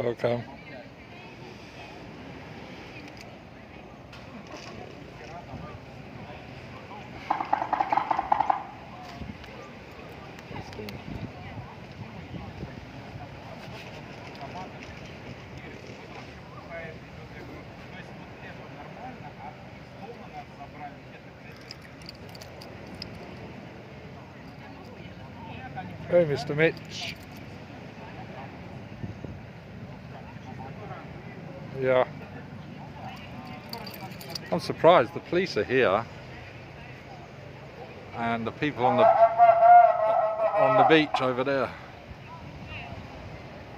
Welcome. Hey, Mr. Mitch. Yeah. I'm surprised the police are here and the people on the beach over there.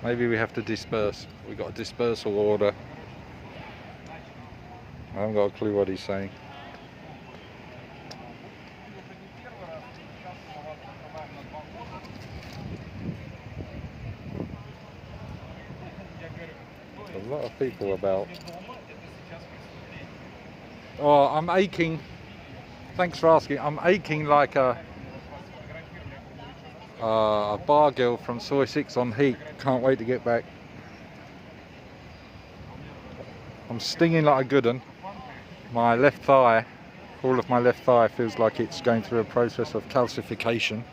Maybe we have to disperse. We've got a dispersal order. I haven't got a clue what he's saying. A lot of people about. Oh, I'm aching. Thanks for asking. I'm aching like a bar girl from Soy 6 on heat. Can't wait to get back. I'm stinging like a good one. My left thigh, all of my left thigh feels like it's going through a process of calcification.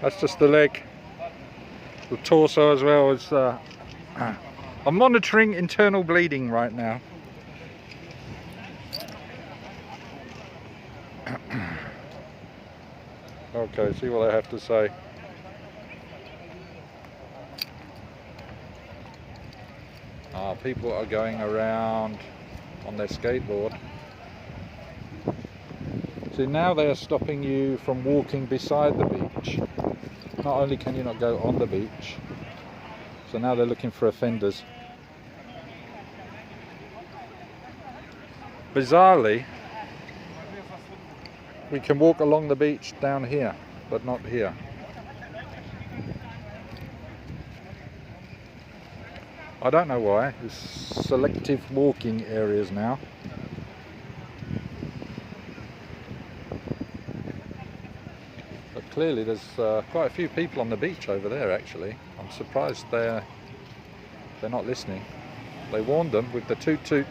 That's just the leg. The torso as well is. I'm monitoring internal bleeding right now. Okay, see what I have to say. People are going around on their skateboard. See, now they are stopping you from walking beside the beach. Not only can you not go on the beach, so now they're looking for offenders. Bizarrely, we can walk along the beach down here, but not here. I don't know why. There's selective walking areas now. But clearly there's quite a few people on the beach over there actually. I'm surprised they're not listening. They warned them with the toot toot,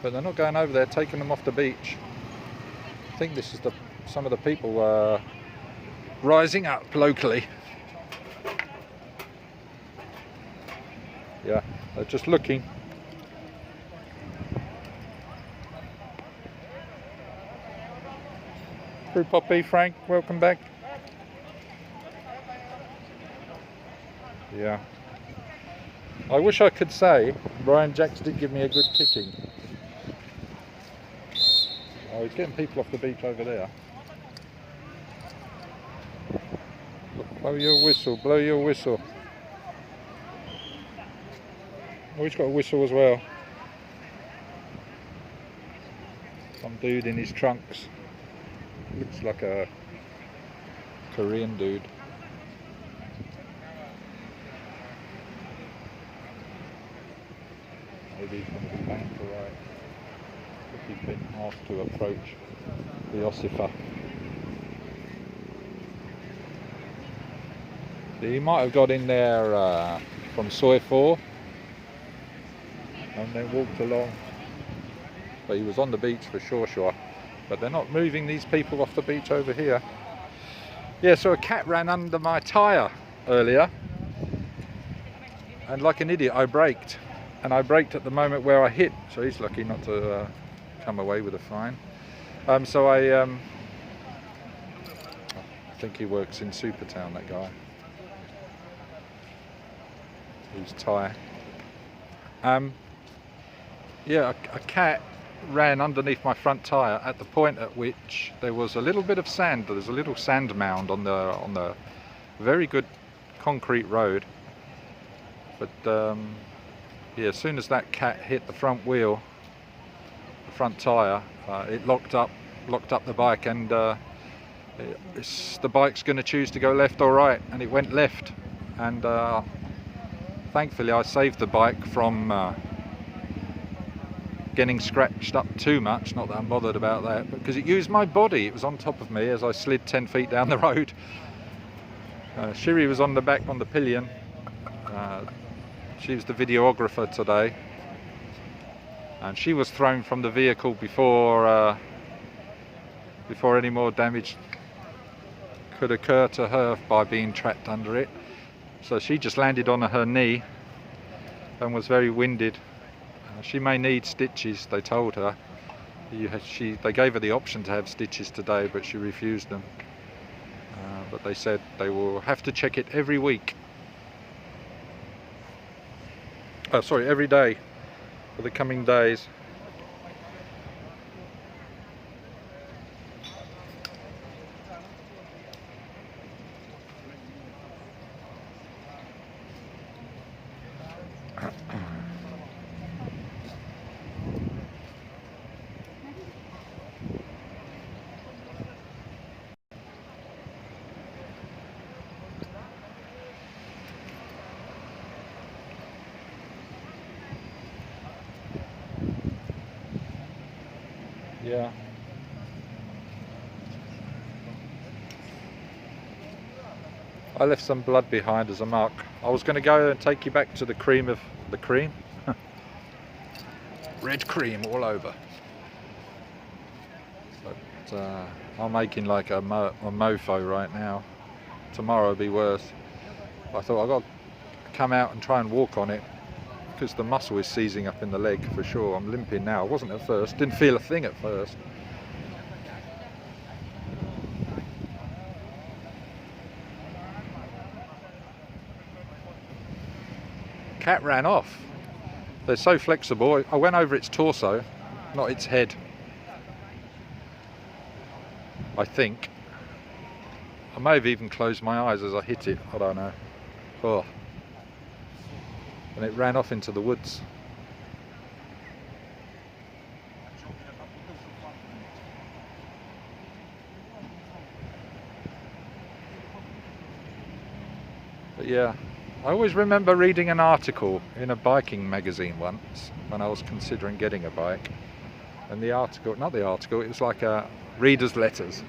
but they're not going over there, taking them off the beach. I think this is some of the people rising up locally. Yeah, they're just looking. Crew Poppy, Frank, welcome back. Yeah. I wish I could say Brian Jacks did give me a good kicking. Oh, he's getting people off the beach over there. Blow your whistle, blow your whistle. Oh, he's got a whistle as well. Some dude in his trunks. Looks like a Korean dude. Maybe he's going to be banged to right. He's been asked to approach the ossifer. He might have got in there from Soy 4 and then walked along. But he was on the beach for sure. But they're not moving these people off the beach over here. Yeah, so a cat ran under my tyre earlier. And like an idiot, I braked. And I braked at the moment where I hit. So he's lucky not to come away with a fine. So I think he works in Supertown, that guy. Who's Thai. Yeah, a cat ran underneath my front tyre at the point at which there was a little bit of sand. There's a little sand mound on the very good concrete road. But yeah, as soon as that cat hit the front wheel, the front tyre, it locked up the bike, and the bike's going to choose to go left or right, and it went left. And thankfully I saved the bike from getting scratched up too much. Not that I'm bothered about that, but because it used my body. It was on top of me as I slid 10 feet down the road. Shiri was on the back on the pillion. She was the videographer today, and she was thrown from the vehicle before any more damage could occur to her by being trapped under it. So she just landed on her knee and was very winded. She may need stitches, they told her. They gave her the option to have stitches today, but she refused them. But they said they will have to check it every week. Oh, sorry, every day for the coming days. Yeah. I left some blood behind as a mark. I was going to go and take you back to the cream. Red cream all over. But I'm making like a mofo right now. Tomorrow will be worse. I thought I've got to come out and try and walk on it, because the muscle is seizing up in the leg for sure. I'm limping now. I wasn't at first. Didn't feel a thing at first. Cat ran off. They're so flexible. I went over its torso, not its head. I think. I may have even closed my eyes as I hit it. I don't know. Oh. And it ran off into the woods. But yeah, I always remember reading an article in a biking magazine once when I was considering getting a bike, and the article, not the article, it was like a reader's letters.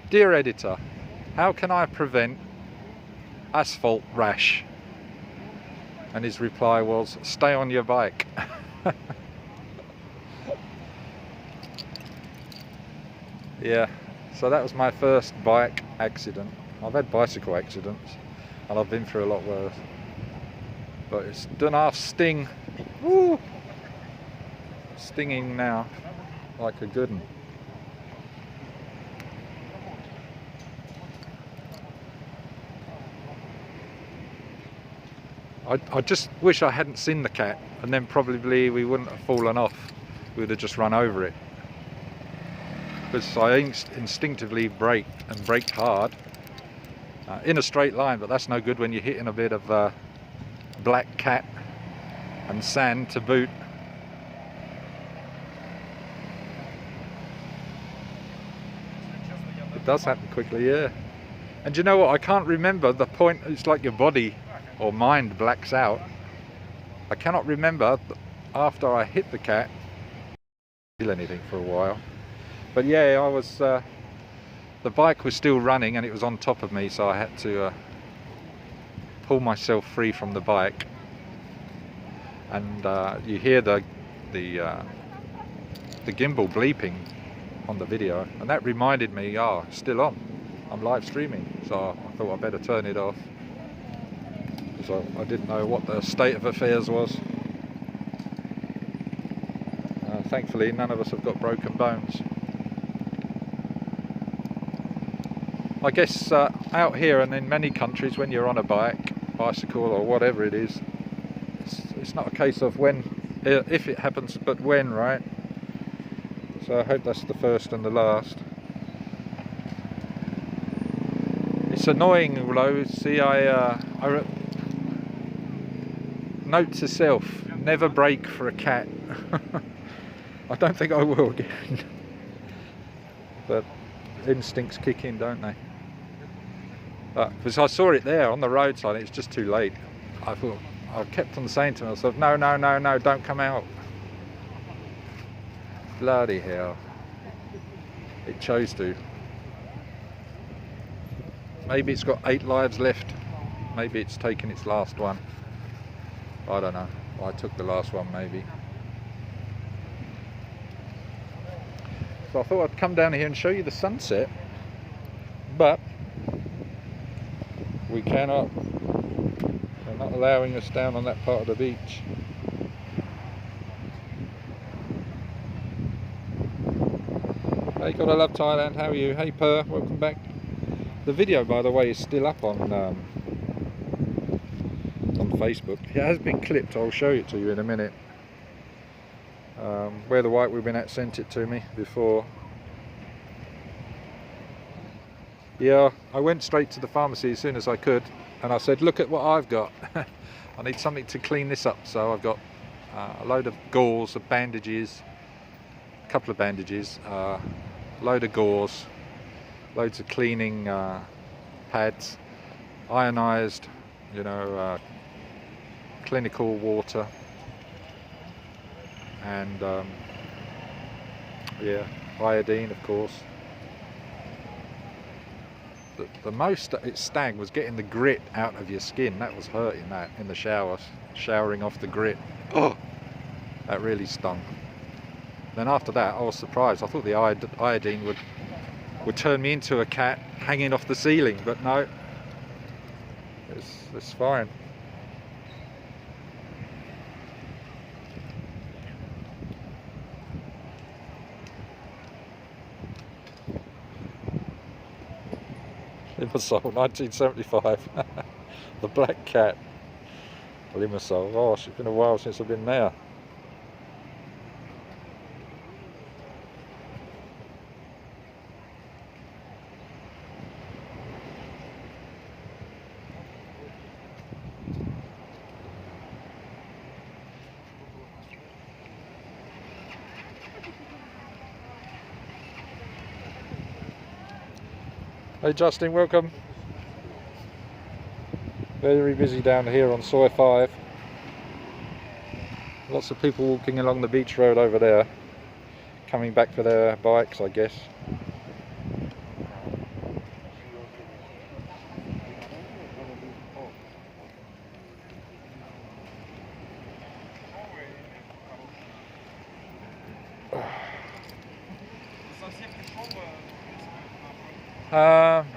Dear editor, how can I prevent asphalt rash? And his reply was, stay on your bike. Yeah, so that was my first bike accident. I've had bicycle accidents, and I've been through a lot worse. But it's done half sting. Woo! Stinging now, like a good one. I just wish I hadn't seen the cat, and then probably we wouldn't have fallen off. We'd have just run over it. Because I instinctively braked, and braked hard in a straight line, but that's no good when you're hitting a bit of black cat and sand to boot. It does happen quickly, yeah. And you know what, I can't remember the point. It's like your body or mind blacks out. I cannot remember after I hit the cat feel anything for a while. But yeah, I was the bike was still running and it was on top of me, so I had to pull myself free from the bike. And you hear the gimbal bleeping on the video, and that reminded me, oh, it's still on. I'm live streaming, so I thought I'd better turn it off. So I didn't know what the state of affairs was. Thankfully, none of us have got broken bones. I guess out here and in many countries, when you're on a bicycle or whatever it is, it's not a case of when, if it happens, but when, right? So I hope that's the first and the last. It's annoying though. See, I note to self, never brake for a cat. I don't think I will again. But instincts kick in, don't they? Because I saw it there on the roadside, it's just too late. I kept on saying to myself, no, no, no, no, don't come out. Bloody hell. It chose to. Maybe it's got 8 lives left. Maybe it's taken its last one. I don't know. I took the last one, maybe. So I thought I'd come down here and show you the sunset, but we cannot. They're not allowing us down on that part of the beach. Hey, gotta love Thailand. How are you? Hey, Per. Welcome back. The video, by the way, is still up on Facebook. It has been clipped. I'll show it to you in a minute. Where the white we've been at sent it to me before. Yeah, I went straight to the pharmacy as soon as I could, and I said, look at what I've got. I need something to clean this up. So I've got a load of gauze, of bandages, a couple of bandages, a load of gauze, loads of cleaning pads, ionized, clinical water, and yeah, iodine, of course. The most it stung was getting the grit out of your skin. That was hurting, that, in the shower, showering off the grit. Oh, that really stung. Then after that, I was surprised. I thought the iodine would turn me into a cat hanging off the ceiling, but no, it's fine. Limassol, 1975. The black cat. Limassol. Gosh, it's been a while since I've been there. Hey Justin, welcome. Very busy down here on Soi 5. Lots of people walking along the beach road over there, coming back for their bikes, I guess.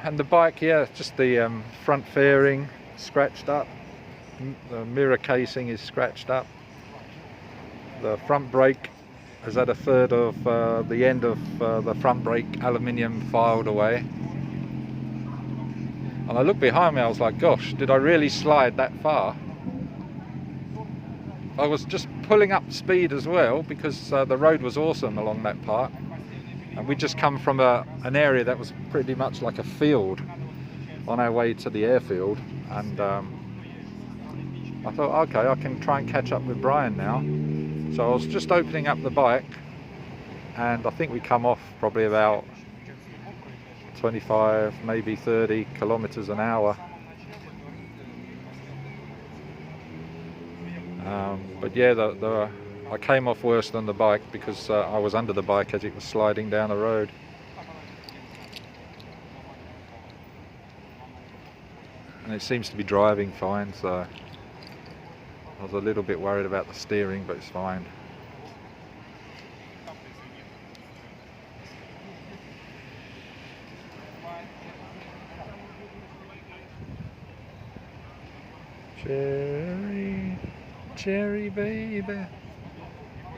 And the bike, yeah, just the front fairing scratched up, the mirror casing is scratched up, the front brake has had a third of the end of the front brake aluminium filed away. And I looked behind me, I was like, gosh, did I really slide that far? I was just pulling up speed as well, because the road was awesome along that part. And we'd just come from an area that was pretty much like a field on our way to the airfield. And I thought, okay, I can try and catch up with Brian now. So I was just opening up the bike, and I think we come off probably about 25, maybe 30 kilometers an hour. But yeah, I came off worse than the bike, because I was under the bike as it was sliding down the road. And it seems to be driving fine, so I was a little bit worried about the steering, but it's fine. Cherry, cherry baby.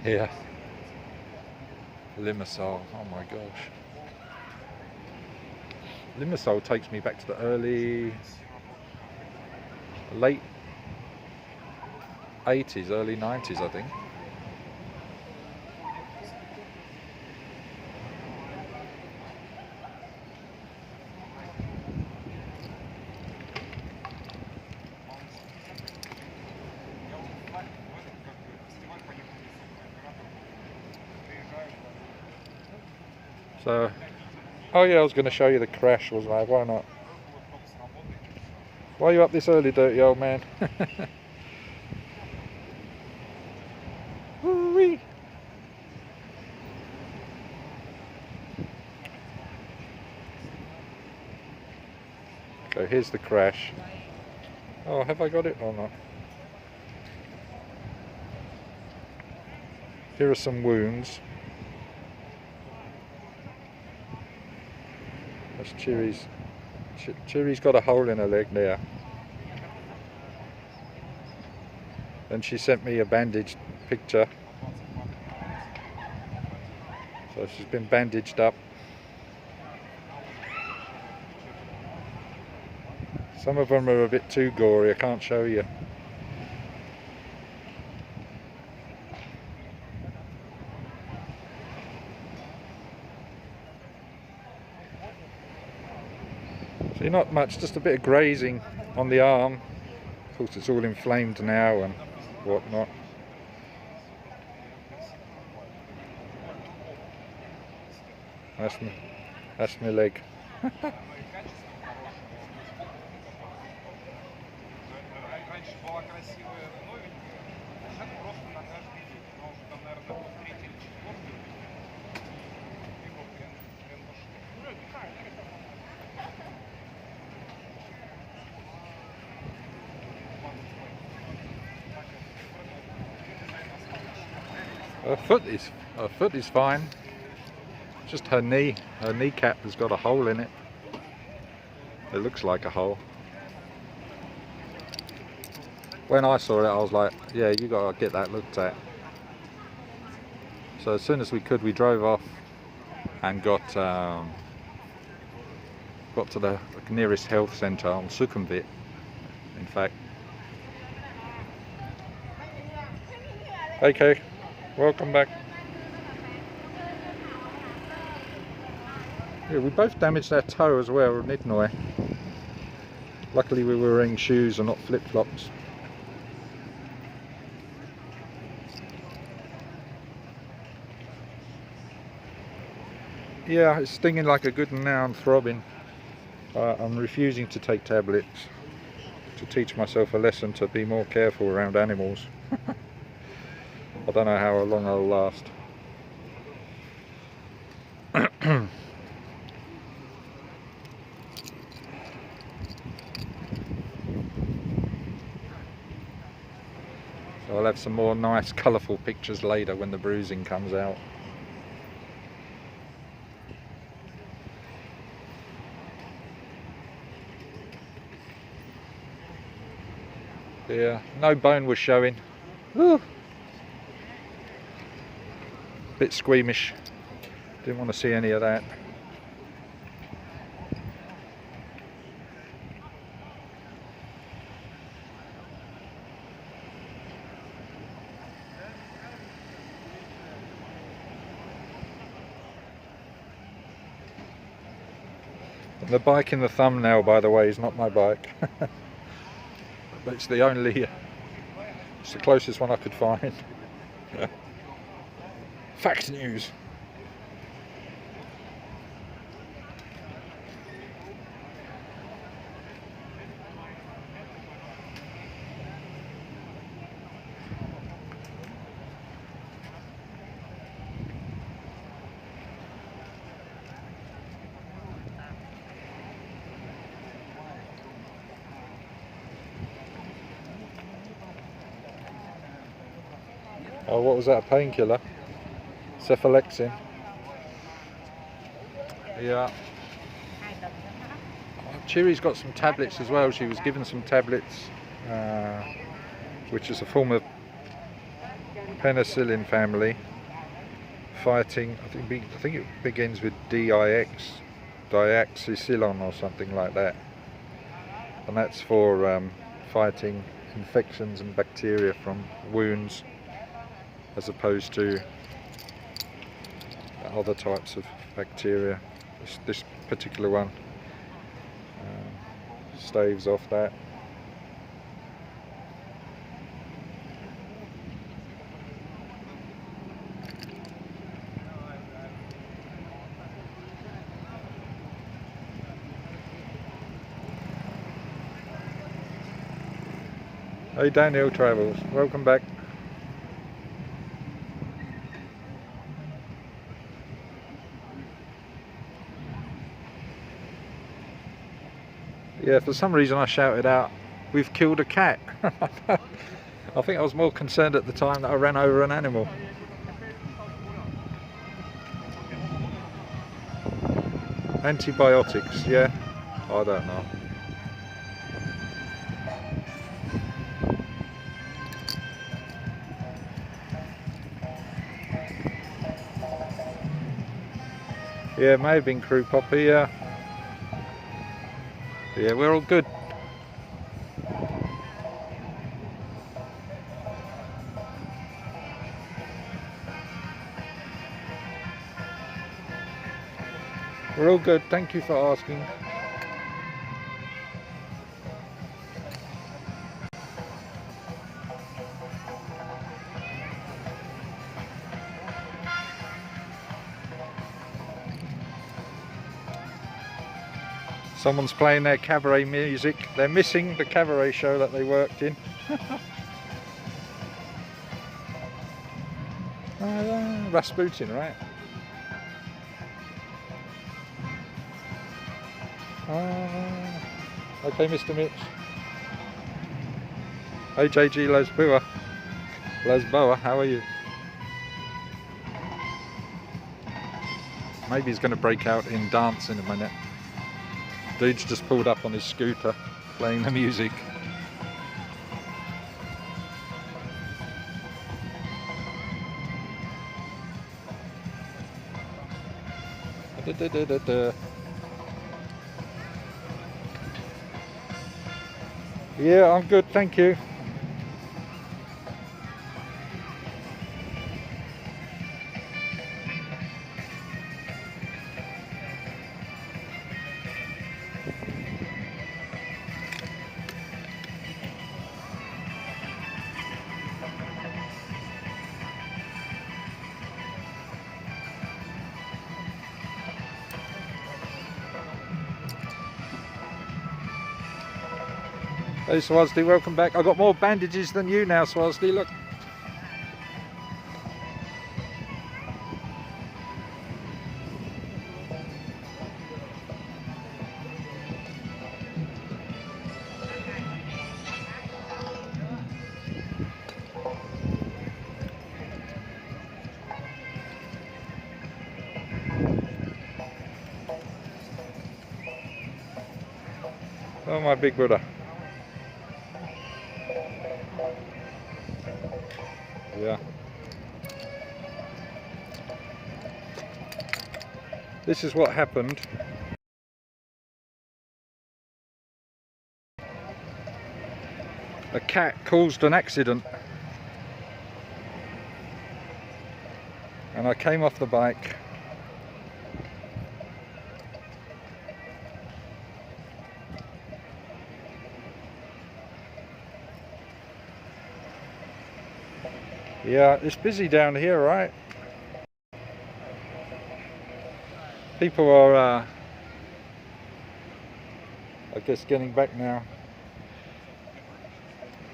Yeah. Limassol, oh my gosh. Limassol takes me back to the late 80s, early 90s, I think. So, Oh yeah, I was going to show you the crash, wasn't I? Why not? Why are you up this early, dirty old man? Woo-wee. So here's the crash. Oh, have I got it or not? Here are some wounds. That's Chiri's. Chiri's got a hole in her leg there. Then she sent me a bandaged picture. So she's been bandaged up. Some of them are a bit too gory, I can't show you. See, not much, just a bit of grazing on the arm. Of course it's all inflamed now and whatnot. That's my leg. Her foot is fine. Just her kneecap has got a hole in it. It looks like a hole. When I saw it, I was like, yeah, you gotta get that looked at. So as soon as we could, we drove off and got to the nearest health centre on Sukhumvit, in fact. Okay, welcome back. Yeah, we both damaged our toe as well, didn't we? Luckily we were wearing shoes and not flip-flops. Yeah, it's stinging like a good one now, I'm throbbing. I'm refusing to take tablets to teach myself a lesson to be more careful around animals. I don't know how long I'll last. So I'll have some more nice colourful pictures later when the bruising comes out. Yeah, no bone was showing. Woo. Bit squeamish. Didn't want to see any of that. And the bike in the thumbnail, by the way, is not my bike. But it's the only, it's the closest one I could find. Fact news. Oh, what was that, a painkiller? Cephalexin. Yeah. Chiri's got some tablets as well. She was given some tablets, which is a form of penicillin family, fighting, I think it begins with DIX, diaxicillin or something like that. And that's for fighting infections and bacteria from wounds, as opposed to other types of bacteria. This particular one staves off that. Hey Daniel Travels, welcome back. Yeah, for some reason I shouted out, "We've killed a cat." I think I was more concerned at the time that I ran over an animal. Antibiotics, yeah, I don't know. Yeah, it may have been crew poppy, yeah. Yeah, we're all good. We're all good, thank you for asking. Someone's playing their cabaret music. They're missing the cabaret show that they worked in. Rasputin, right? Okay, Mr. Mitch. Hey JG Lesboa. Lesboa, how are you? Maybe he's going to break out in dance in a minute. Dude's just pulled up on his scooter, playing the music. Yeah, I'm good, thank you. Hey Swazdi, welcome back. I've got more bandages than you now, Swazdi, look. Oh my big brother. Yeah. This is what happened. A cat caused an accident. And I came off the bike. Yeah, it's busy down here, right? People are, I guess, getting back now.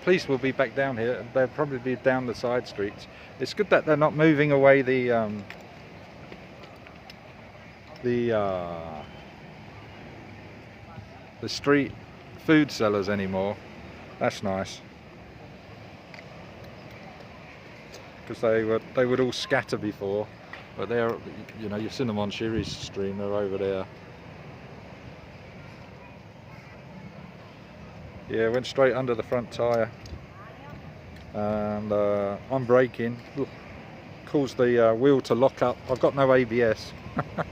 Police will be back down here. They'll probably be down the side streets. It's good that they're not moving away the street food sellers anymore. That's nice. Because they would all scatter before, but they're, you know, you've seen them on Shiri's stream. They're over there. Yeah, went straight under the front tyre, and I'm braking. Caused the wheel to lock up. I've got no ABS. I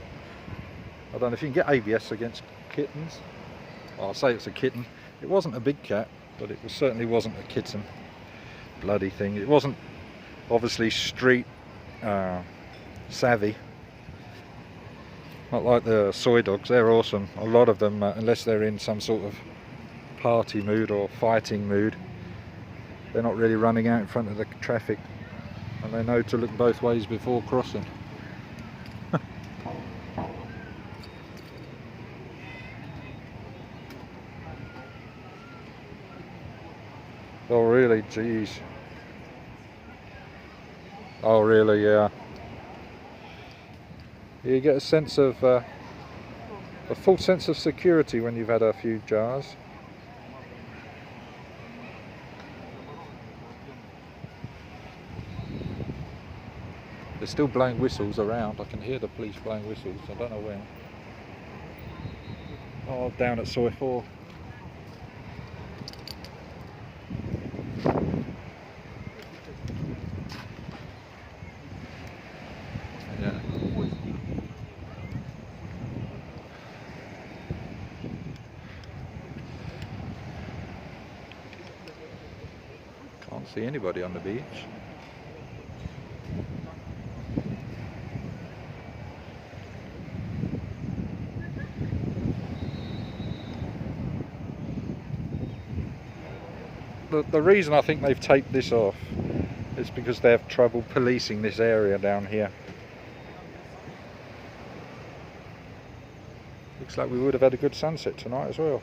don't know if you can get ABS against kittens. I'll say it's a kitten. It wasn't a big cat, but it certainly wasn't a kitten. Bloody thing. It wasn't obviously street savvy. Not like the soy dogs. They're awesome. A lot of them, unless they're in some sort of party mood or fighting mood, they're not really running out in front of the traffic, and they know to look both ways before crossing. Oh really? Jeez. Oh really? Yeah. You get a sense of a full sense of security when you've had a few jars. They're still blowing whistles around. I can hear the police blowing whistles. I don't know when. Oh, down at Soi 4. Yeah. Can't see anybody on the beach. The reason I think they've taped this off is because they have trouble policing this area down here. Looks like we would have had a good sunset tonight as well.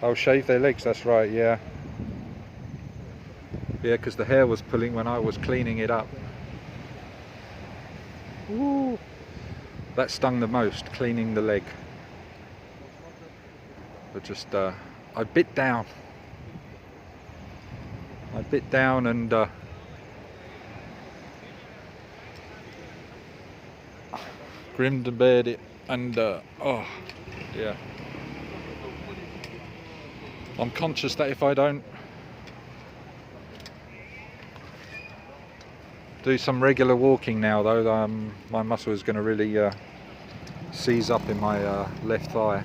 Oh, shave their legs, that's right, yeah. Yeah, because the hair was pulling when I was cleaning it up. Ooh. That stung the most, cleaning the leg. But just, I bit down. I bit down and grimmed and bared it, and oh, yeah. I'm conscious that if I don't do some regular walking now, though, my muscle is going to really seize up in my left thigh.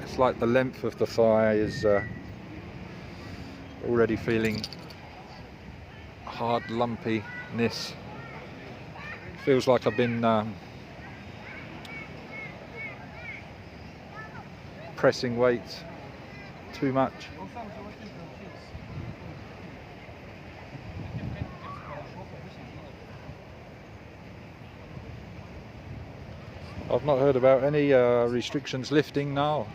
It's like the length of the thigh is already feeling hard lumpiness. Feels like I've been pressing weights too much. I've not heard about any restrictions lifting now.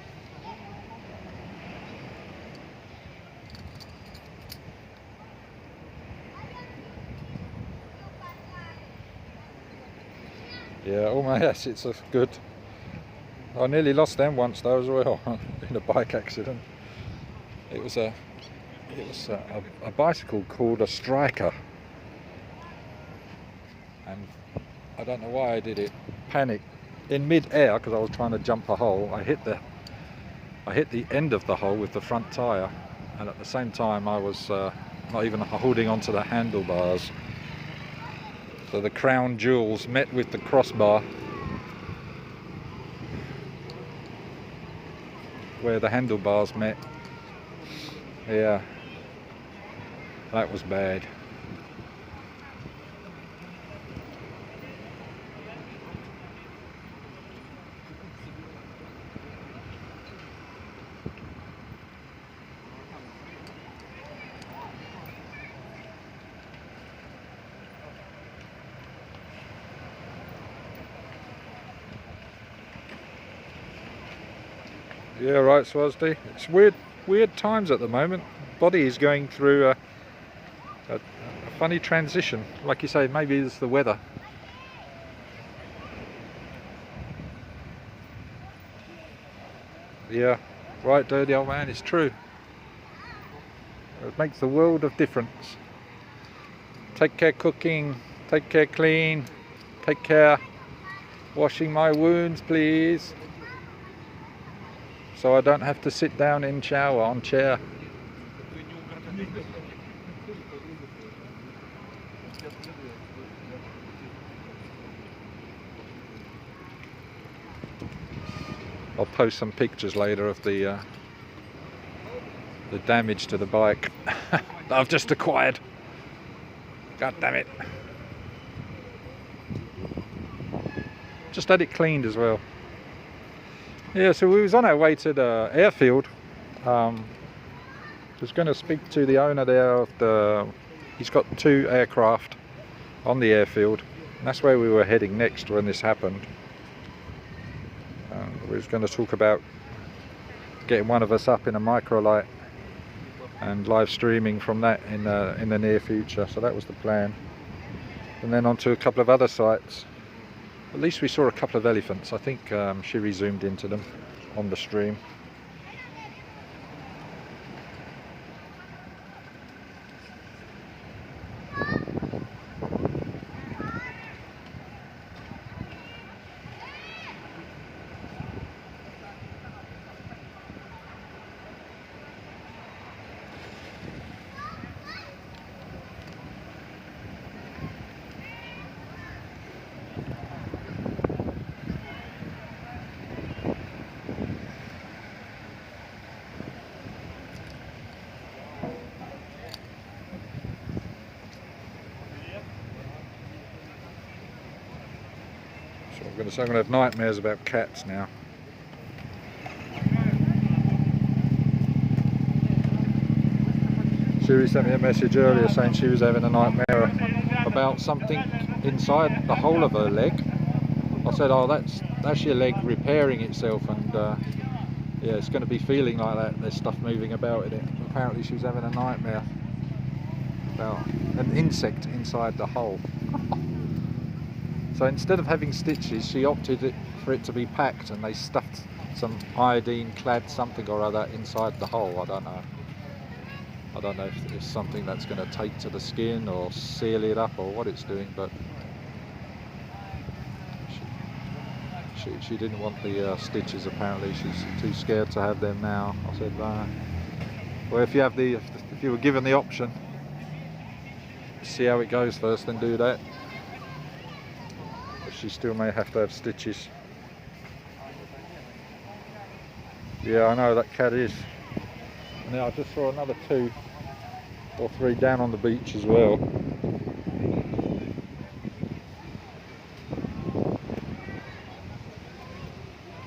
Yeah, all my assets are good. I nearly lost them once though as well in a bike accident. It was a bicycle called a Striker, and I don't know why I did it. Panic in mid-air because I was trying to jump a hole. I hit the end of the hole with the front tyre, and at the same time I was not even holding onto the handlebars. So the crown jewels met with the crossbar where the handlebars met. Yeah, that was bad. Yeah, right, Swazdi. It's weird times at the moment. Body is going through a funny transition. Like you say, maybe it's the weather. Yeah, right, dirty old man, it's true. It makes a world of difference. Take care cooking, take care clean, take care washing my wounds, please. So I don't have to sit down in shower on chair. I'll post some pictures later of the damage to the bike that I've just acquired. God damn it. Just had it cleaned as well. Yeah, so we was on our way to the airfield. Was going to speak to the owner there of he's got 2 aircraft on the airfield. And that's where we were heading next when this happened. We was going to talk about getting one of us up in a microlight and live streaming from that in the near future. So that was the plan. And then on to a couple of other sites. At least we saw a couple of elephants. I think she zoomed into them on the stream. So I'm going to have nightmares about cats now. Shiri sent me a message earlier saying she was having a nightmare about something inside the whole of her leg. I said, oh, that's your leg repairing itself, and yeah, it's going to be feeling like that. There's stuff moving about in it. Apparently she was having a nightmare about an insect inside the hole. So instead of having stitches, she opted for it to be packed, and they stuffed some iodine clad something or other inside the hole. I don't know if it's something that's going to take to the skin or seal it up or what it's doing, but she didn't want the stitches. Apparently she's too scared to have them now. I said, well, if you were given the option, see how it goes first, then do that. She still may have to have stitches. Yeah, I know that cat is. And now I just saw another 2 or 3 down on the beach as well.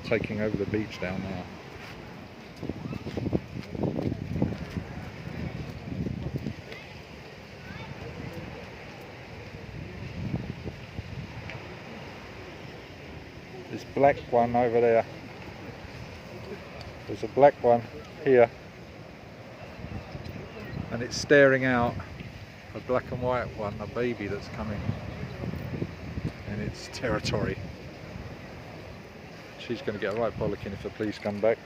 Taking over the beach down there. This black one over there. There's a black one here, and it's staring out a black and white one, a baby that's coming in its territory. She's going to get a right bollocking if the police come back.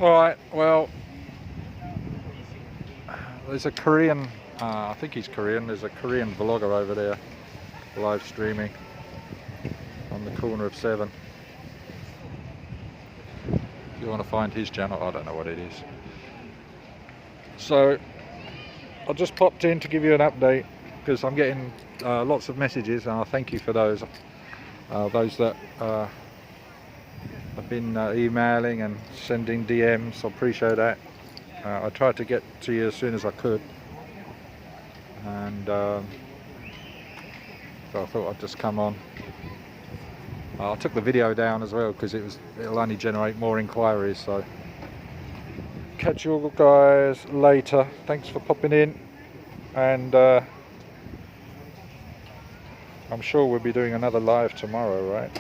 Alright, well, there's a Korean, I think he's Korean, there's a Korean vlogger over there live streaming on the corner of 7. If you want to find his channel, I don't know what it is. So, I just popped in to give you an update because I'm getting lots of messages, and I thank you for those. Those that I've been emailing and sending DMs, I appreciate that. I tried to get to you as soon as I could, and so I thought I'd just come on. I took the video down as well because it'll only generate more inquiries. So catch you all guys later. Thanks for popping in, and I'm sure we'll be doing another live tomorrow, right?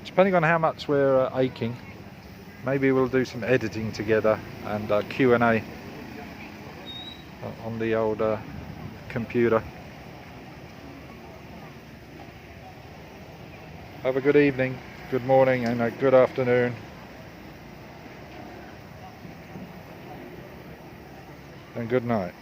Depending on how much we're aching, maybe we'll do some editing together and Q&A on the old computer. Have a good evening, good morning, and a good afternoon. And good night.